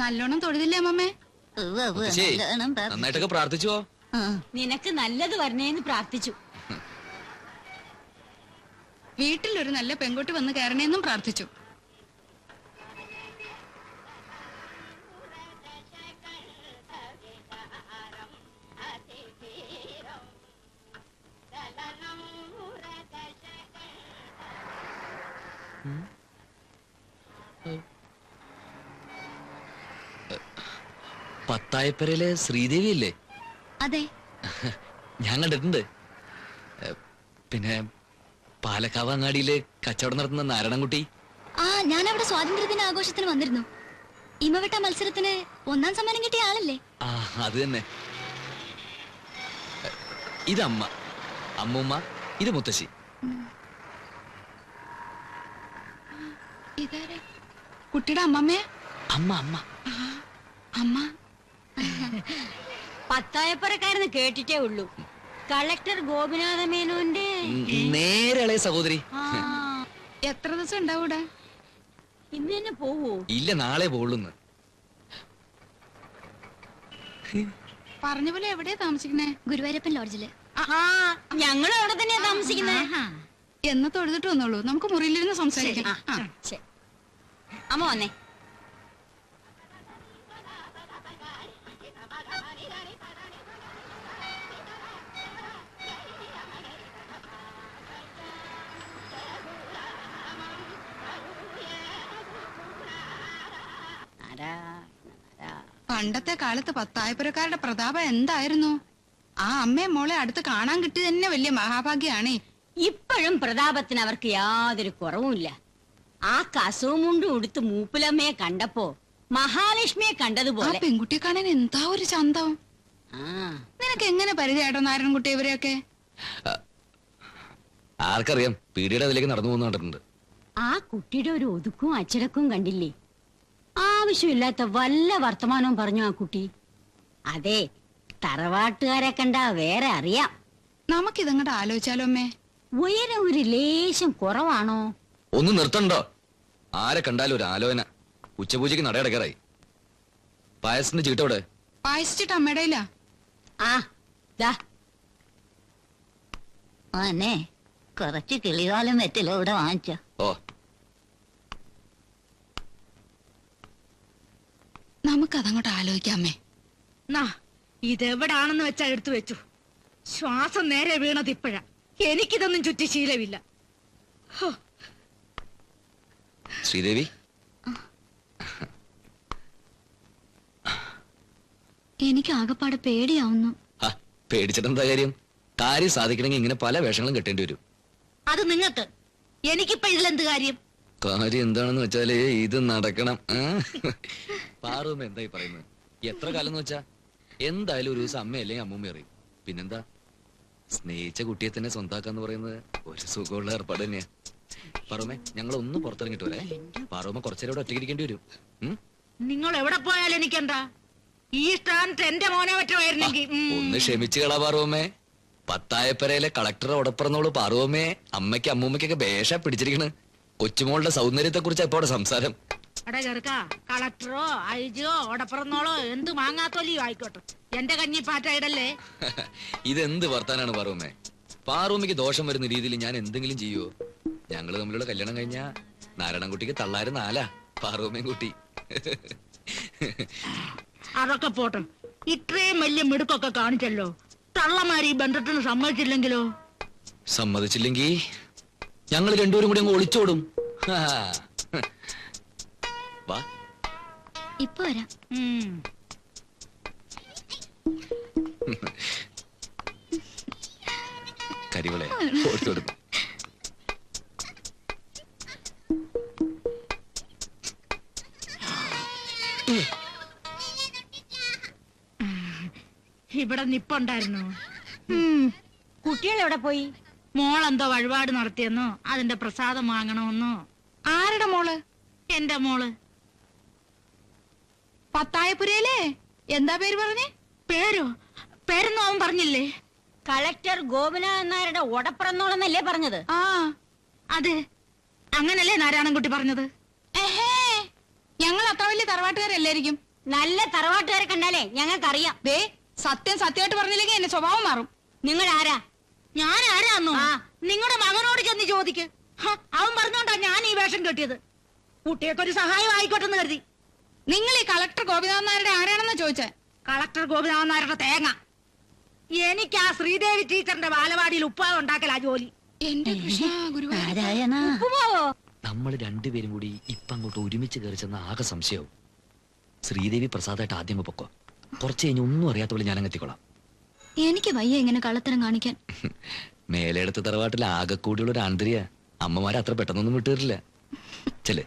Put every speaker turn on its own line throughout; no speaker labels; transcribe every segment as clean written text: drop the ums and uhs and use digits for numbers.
നല്ലോണം തൊഴുതില്ലേ അമ്മമ്മേ?
നന്നായിട്ടൊക്കെ പ്രാർത്ഥിച്ചോ?
നിനക്ക് നല്ലത് വരണേന്ന് പ്രാർത്ഥിച്ചു.
വീട്ടിലൊരു നല്ല പെൺകുട്ടി വന്ന് കയറണേന്നും പ്രാർത്ഥിച്ചു.
പത്തായപ്പരയിലെ ശ്രീദേവി അല്ലേ?
അതെ,
ഞാൻ കണ്ടിട്ടുണ്ട്. പിന്നെ പാലക്കാവ് അങ്ങാടിയില് കച്ചവടം നടത്തുന്ന നാരായണൻകുട്ടി.
ആ, ഞാൻ അവിടെ സ്വാതന്ത്ര്യദിന ആഘോഷത്തിന് വന്നിരുന്നു. ഇമവെട്ട മത്സരത്തിന് 1ാം സമ്മാനം കിട്ടിയ ആളല്ലേ?
ആ, അത് തന്നെ. ഇത് അമ്മ, അമ്മൂമ്മ, ഇത് മുത്തശ്ശി.
ഇതാരാ? കുട്ടിയുടെ അമ്മമ്മേ?
അമ്മ അമ്മ
അമ്മ.
പത്തായപ്പുറക്കാരെന്ന് കേട്ടിട്ടേ ഉള്ളൂ. കളക്ടർ ഗോപിനാഥ മേനോന്റെ
നേരെ ഇളയ സഹോദരി.
എത്ര ദിവസം ഉണ്ടാവൂടാ?
ഇന്ന് തന്നെ പോവോ?
ഇല്ല, നാളെ പോളുന്ന്.
പറഞ്ഞ പോലെ എവിടെയാ താമസിക്കണേ?
ഗുരുവായൂരപ്പൻ ലോഡ്ജില്.
ഞങ്ങളും അവിടെ തന്നെയാ താമസിക്കുന്നേ.
എന്ന് തൊഴുതിട്ട് വന്നോളൂ, നമുക്ക് മുറിയിലിരുന്ന് സംസാരിക്കാം.
അമ്മ വന്നേ.
പണ്ടത്തെ കാലത്ത് പത്തായപ്പുരക്കാരുടെ പ്രതാപം എന്തായിരുന്നു? ആ അമ്മയെ മോളെ അടുത്ത് കാണാൻ കിട്ടി തന്നെ വലിയ മഹാഭാഗ്യാണേ.
ഇപ്പോഴും പ്രതാപത്തിന് അവർക്ക് യാതൊരു കുറവുമില്ല. ആ കസവും മുണ്ടും ഉടുത്ത് മൂപ്പിലമ്മയെ കണ്ടപ്പോ മഹാലക്ഷ്മിയെ കണ്ടതുപോലെ.
പെൺകുട്ടിയെ കാണാൻ എന്താ ഒരു ചന്തം. നിനക്ക് എങ്ങനെ പരിചയട്ടോ നാരായണൻകുട്ടി ഇവരെയൊക്കെ?
ആർക്കറിയാം, പീടിയുടെ അതിലേക്ക് നടന്നു പോകുന്ന കണ്ടിട്ടുണ്ട്.
ആ കുട്ടിയുടെ ഒരു ഒതുക്കും അച്ചടക്കവും കണ്ടില്ലേ? ആവശ്യമില്ലാത്ത വല്ല വർത്തമാനവും പറഞ്ഞു ആ കുട്ടി. അതെ, തറവാട്ടുകാരെ കണ്ടാ വേറെ അറിയാം.
നമുക്കിതങ്ങോട്ട് ആലോചിച്ചാലോ അമ്മേ?
ഉയരം ഒരു ലേശം കുറവാണോ?
ഒന്ന് നിർത്തണ്ടോ? ആരെ കണ്ടാലും ഒരു ആലോചന. ഉച്ചപൂജയ്ക്ക് നടയടക്കാറായി. പായസത്തിന്റെ ചീട്ടോടെ
പായസിച്ചിട്ട് അമ്മയുടെ ഇല്ല.
ആ ദാ
ആന്നെ കുറച്ച് കിളികാലം വെറ്റിലോ ഇവിടെ വാങ്ങിച്ച.
ഓ,
നമുക്കതങ്ങോട്ട് ആലോചിക്കാമേ.
ഇതെവിടാണെന്ന് വെച്ചാ എടുത്തു വെച്ചു. ശ്വാസം നേരെ വീണത് ഇപ്പഴാ. എനിക്കിതൊന്നും ചുറ്റി ശീലമില്ല.
ശ്രീദേവി,
എനിക്ക് ആകെപ്പാടെ പേടിയാവുന്നു.
പേടിച്ചിട്ടെന്താ കാര്യം? കാര്യം സാധിക്കണമെങ്കിൽ ഇങ്ങനെ പല വേഷങ്ങളും കെട്ടേണ്ടി വരും.
അത് നിങ്ങൾക്ക്. എനിക്കിപ്പോ ഇതിലെന്ത് കാര്യം?
കാര്യം എന്താണെന്ന് വെച്ചാല് ഇത് നടക്കണം. പാറുമ്മ എന്തായി പറയുന്നത്? എത്ര കാലം എന്ന് വെച്ചാ എന്തായാലും ഒരു ദിവസം അമ്മ അല്ലെങ്കിൽ അമ്മൂമ്മ അറിയും. പിന്നെന്താ, സ്നേഹിച്ച കുട്ടിയെ തന്നെ സ്വന്താക്കാന്ന് പറയുന്നത് ഒരു സുഖമുള്ള ഏർപ്പാട് തന്നെയാ. പാറുമ്മ, ഞങ്ങൾ ഒന്ന് പുറത്തിറങ്ങിട്ട് വരെ. പാറുമ്മ കുറച്ചേരം ഇവിടെ ഒറ്റയ്ക്കിരിക്കേണ്ടി വരും.
നിങ്ങൾ എവിടെ പോയാലും എനിക്കെന്താ? ഈ സ്ഥാനത്ത് എന്റെ മോനെ പറ്റുമായിരുന്നെങ്കിൽ.
ഒന്ന് ക്ഷമിച്ചു കളാ പാറുമ്മേ. പത്തായപ്പരയിലെ കളക്ടറെ ഉടപ്പറന്നോളൂ പാറുമ്മേ. അമ്മയ്ക്ക് അമ്മൂമ്മയ്ക്കൊക്കെ ഭേഷ പിടിച്ചിരിക്കണ്. കൊച്ചുമോളുടെ സൗന്ദര്യത്തെ കുറിച്ച് എപ്പോടെ സംസാരം.
എടാ ചെറുക്ക, കളക്ടറോ ഐജിയോ ഓടപ്പറന്നോളോ എന്ത് മാങ്ങാത്തോലിയോ ആയിക്കോട്ടെ, എന്റെ കഞ്ഞി പാറ്റയിടല്ലേ.
ഇതെന്ത് വർത്താനാണ് പാറുമ്മേ? പാറുമ്മയ്ക്ക് ദോഷം വരുന്ന രീതിയിൽ ഞാൻ എന്തെങ്കിലും ചെയ്യുവോ? ഞങ്ങള് തമ്മിലുള്ള കല്യാണം കഴിഞ്ഞാ നാരായണൻകുട്ടിക്ക് തള്ളാര് 4 പാറുമ്മയും കുട്ടി.
അതൊക്കെ പോട്ടെ. ഇത്രയും വലിയ മിടുക്കൊക്കെ കാണിച്ചല്ലോ. തള്ളമാര് ഈ ബന്ധത്തിന് സമ്മതിച്ചില്ലെങ്കിലോ?
സമ്മതിച്ചില്ലെങ്കി ഞങ്ങൾ രണ്ടുപേരും കൂടി അങ്ങ് ഒളിച്ചോടും. വാ,
ഇപ്പൊ വരാം.
കരിവളെ ഓടിച്ചോടുന്നു.
ഇവിടെ നിപ്പുണ്ടായിരുന്നു.
കുട്ടികൾ എവിടെ പോയി?
മോളെന്തോ വഴിപാട് നടത്തിയെന്നോ അതിന്റെ പ്രസാദം വാങ്ങണമെന്നോ.
ആരുടെ മോള്?
എന്റെ മോള്.
പത്തായപ്പുരയിലെ എന്താ പേര് പറഞ്ഞേ?
പേരോ? പേരൊന്നും അവൻ പറഞ്ഞില്ലേ?
കളക്ടർ ഗോപിനാഥൻ നായരുടെ ഉടപ്പറന്നോളെന്നല്ലേ പറഞ്ഞത്?
ആ
അതെ, അങ്ങനല്ലേ നാരായണൻകുട്ടി പറഞ്ഞത്.
ഞങ്ങൾ അത്ര വലിയ തറവാട്ടുകാരല്ലായിരിക്കും.
നല്ല തറവാട്ടുകാരെ കണ്ടാലേ ഞങ്ങൾക്കറിയാം.
ദേ സത്യം സത്യമായിട്ട് പറഞ്ഞില്ലെങ്കിൽ എന്റെ സ്വഭാവം മാറും.
നിങ്ങൾ ആരാ?
ഞാൻ ആരാന്നോ? നിങ്ങളുടെ മകനോട് ചെന്ന് ചോദിക്ക്. അവൻ പറഞ്ഞോണ്ടാ ഞാൻ ഈ വേഷം കെട്ടിയത്. കുട്ടിയൊക്കെ ഒരു സഹായം ആയിക്കോട്ടെ എന്ന് കരുതി.
നിങ്ങൾ ഈ കളക്ടർ ഗോപിനാഥൻ നായരുടെ ആരാണെന്ന് ചോദിച്ചേ?
കളക്ടർ ഗോപിനാഥൻ നായരുടെ തേങ്ങ. എനിക്ക് ആ ശ്രീദേവി ടീച്ചറിന്റെ ബാലവാടിയിൽ ഉപ്പാവ് ഉണ്ടാക്കലാ ജോലി.
എന്റെ കൃഷ്ണ ഗുരുവായൂർ.
നാരായണാ.
നമ്മൾ രണ്ടുപേരും കൂടി ഇപ്പൊ അങ്ങോട്ട് ഒരുമിച്ച് കയറി ചെന്ന ആകെ സംശയവും. ശ്രീദേവി പ്രസാദായിട്ട് ആദ്യം പൊക്കോ, കുറച്ച് കഴിഞ്ഞ് ഒന്നും അറിയാത്ത പോലെ ഞാൻ എത്തിക്കോളാം.
എനിക്ക് വയ്യ ഇങ്ങനെ കള്ളത്തരം കാണിക്കാൻ.
മേലെടുത്ത തറവാട്ടിൽ ആകെ കൂടിയുള്ള ഒരു ആന്തരിയ അമ്മമാരെ അത്ര പെട്ടെന്നൊന്നും വിട്ടുതരില്ല. ചെല്ലേ.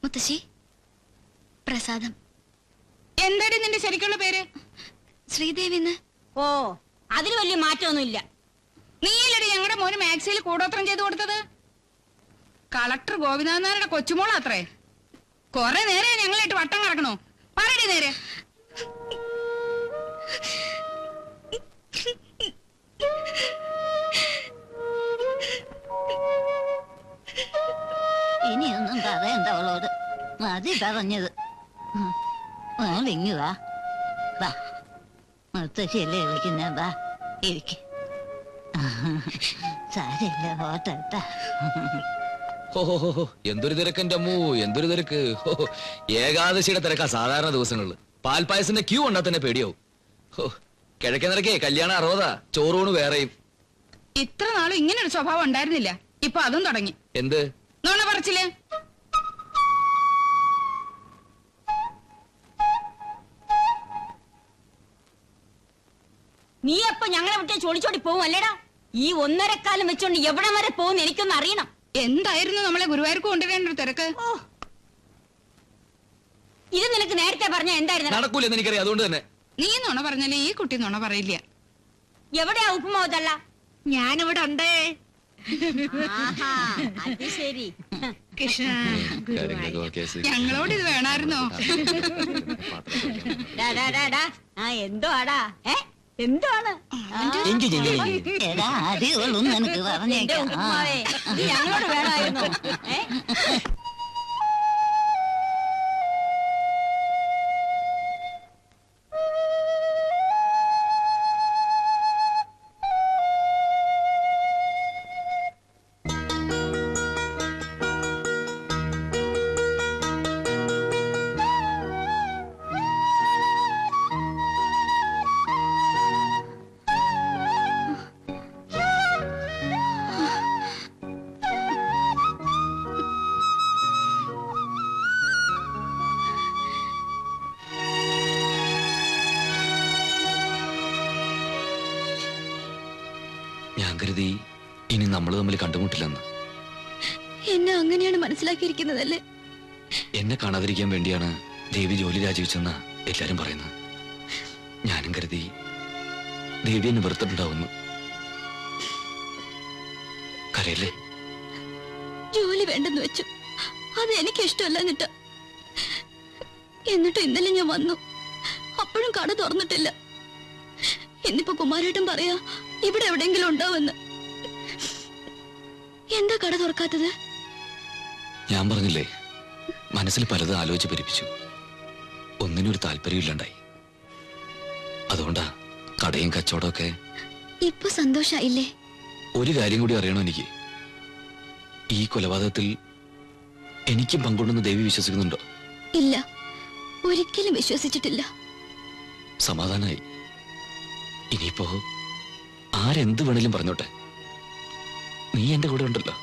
മുത്തശ്ശി, പ്രസാദം.
എന്താടി നിന്റെ ശരിക്കുള്ള പേര്?
ശ്രീദേവിന്ന്.
ഓ, അതിൽ വലിയ മാറ്റമൊന്നുമില്ല.
നീയല്ലടി ഞങ്ങളുടെ മോന് മാക്സിയിൽ കൂടോത്രം ചെയ്ത് കൊടുത്തത്. കളക്ടർ ഗോപിനാഥൻ നായരുടെ കൊച്ചുമോളാത്രേ. കൊറേ നേരെ ഞങ്ങളിട്ട് വട്ടം കറക്കണോ? പറയടി നേരെ.
ഇനിയൊന്നും പറയണ്ട അവളോട്, മതി പറഞ്ഞത്. ഇങ്ങ് വാ, വാ, മുത്തശ്ശിയല്ലേ വിളിക്കുന്ന, വാ ഇരിക്ക. സാരില്ല, ഹോട്ടട്ടാ.
എന്തൊരു തിരക്ക് എന്റെ അമ്മൂ, എന്തൊരു തിരക്ക്. ഏകാദശിയുടെ തിരക്കാ സാധാരണ ദിവസങ്ങളില്. പാൽപ്പായസിന്റെ ക്യൂ ഉണ്ടാ തന്നെ പേടിയാവും. കിഴക്കേ നിരക്കേ കല്യാണം 60, ചോറൂണ് വേറെയും.
ഇത്ര നാളും ഇങ്ങനെ ഒരു സ്വഭാവം ഉണ്ടായിരുന്നില്ല, ഇപ്പൊ അതും തുടങ്ങി.
എന്ത്
നോണ പറച്ചില്ലേ?
നീ അപ്പൊ ഞങ്ങളെ വിട്ടേ ചോടിച്ചോടി പോവും അല്ലേടാ? ഈ 1.5 കാലം വെച്ചോണ്ട് എവിടെ വരെ പോകും എനിക്കൊന്ന് അറിയണം.
എന്തായിരുന്നു നമ്മളെ ഗുരുവായൂർക്ക് കൊണ്ടുവരേണ്ട ഒരു തിരക്ക്?
ഇത് നിനക്ക് നേരത്തെ പറഞ്ഞ എന്തായിരുന്നു?
നടക്കൂലെന്ന് എനിക്കറിയാം, അതുകൊണ്ട് തന്നെ.
നീ നുണ പറഞ്ഞാലേ ഈ കുട്ടി നുണ പറയില്ല.
എവിടെയാ ഉപ്പുമാവതല്ല?
ഞാനിവിടെ ഉണ്ടേ.
അത് ശരി.
കൃഷ്ണ,
ഞങ്ങളോട് ഇത് വേണമായിരുന്നോ?
എന്തോ ആടാ, എന്താണ് ഉപ്പുമാവേ? ഇത് ഞങ്ങളോട് വേണമായിരുന്നു.
ഞാൻ കരുതി ഇനി നമ്മൾ തമ്മിൽ കണ്ടുമുട്ടില്ലെന്ന്.
എന്നെ അങ്ങനെയാണ് മനസ്സിലാക്കിയിരിക്കുന്നതല്ലേ?
എന്നെ കാണാതിരിക്കാൻ വേണ്ടിയാണ് ദേവി ജോലി രാജിവെച്ചെന്ന് എല്ലാരും പറയുന്നത്. ഞാനും കരുതി ദേവി എന്നെ വെറുത്തിട്ടുണ്ടാവുന്നു. കരയല്ലേ?
ജോലി വേണ്ടെന്ന് വെച്ചു, അത് എനിക്ക് ഇഷ്ടമല്ല. എന്നിട്ട് ഇന്നലെ ഞാൻ വന്നു, അപ്പോഴും കട തുറന്നിട്ടില്ല. ഇന്നിപ്പോ കുമാരേട്ടൻ പറയാ ഇവിടെ എവിടെയെങ്കിലും ഉണ്ടാവുമെന്ന്. എന്താ കട തുറക്കാത്തത്?
ഞാൻ പറഞ്ഞില്ലേ, മനസ്സിൽ പലതും ആലോചിച്ച് പരിപ്പിച്ചു. ഒന്നിനൊരു താല്പര്യമില്ലാണ്ടായി. അതുകൊണ്ടാ കടയും കച്ചവടമൊക്കെ.
ഇപ്പൊ സന്തോഷായില്ലേ?
ഒരു കാര്യം കൂടി അറിയണോ എനിക്ക്. ഈ കൊലപാതകത്തിൽ എനിക്കും പങ്കുണ്ടെന്ന് ദേവി വിശ്വസിക്കുന്നുണ്ടോ?
ഇല്ല, ഒരിക്കലും വിശ്വസിച്ചിട്ടില്ല.
സമാധാനായി. ഇനിയിപ്പോ ആരെന്ത് വേണേലും പറഞ്ഞോട്ടെ, നീ എന്റെ കൂടെ ഉണ്ടല്ലോ.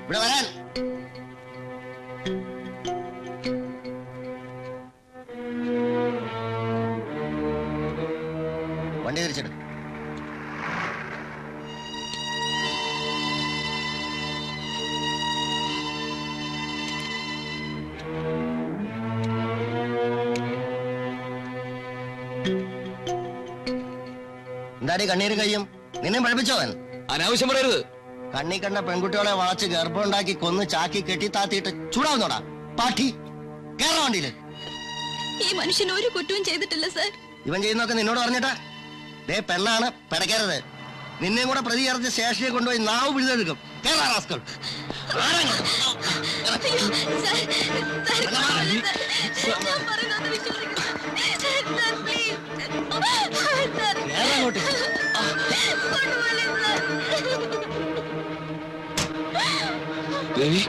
ഇവിടെ വരാൻ വണ്ടി തിരിച്ചെടുക്കും. എന്താടി കണ്ണീരും കയ്യും? നിന്നെ പഠിപ്പിച്ചോവൻ?
അനാവശ്യം പറയരുത്.
കണ്ണി കണ്ട പെൺകുട്ടികളെ വളച്ച് ഗർഭമുണ്ടാക്കി കൊന്ന് ചാക്കി കെട്ടിത്താത്തിയിട്ട് ചൂടാവുന്നോടാ പാട്ടി. കേരള വണ്ടിയില്.
ഈ മനുഷ്യൻ ഒരു കുറ്റവും ചെയ്തിട്ടില്ല സാർ.
ഇവൻ ചെയ്യുന്നൊക്കെ നിന്നോട് പറഞ്ഞിട്ടാ? ദേ പെണ്ണാണ്, പിടയ്ക്കരുത്. നിന്നെയും കൂടെ പ്രതി ചേർത്ത് സ്റ്റേഷനിൽ കൊണ്ടുപോയി നാവ് പിടിച്ചെടുക്കും. കേരള റാസ്കൽ.
ദേവി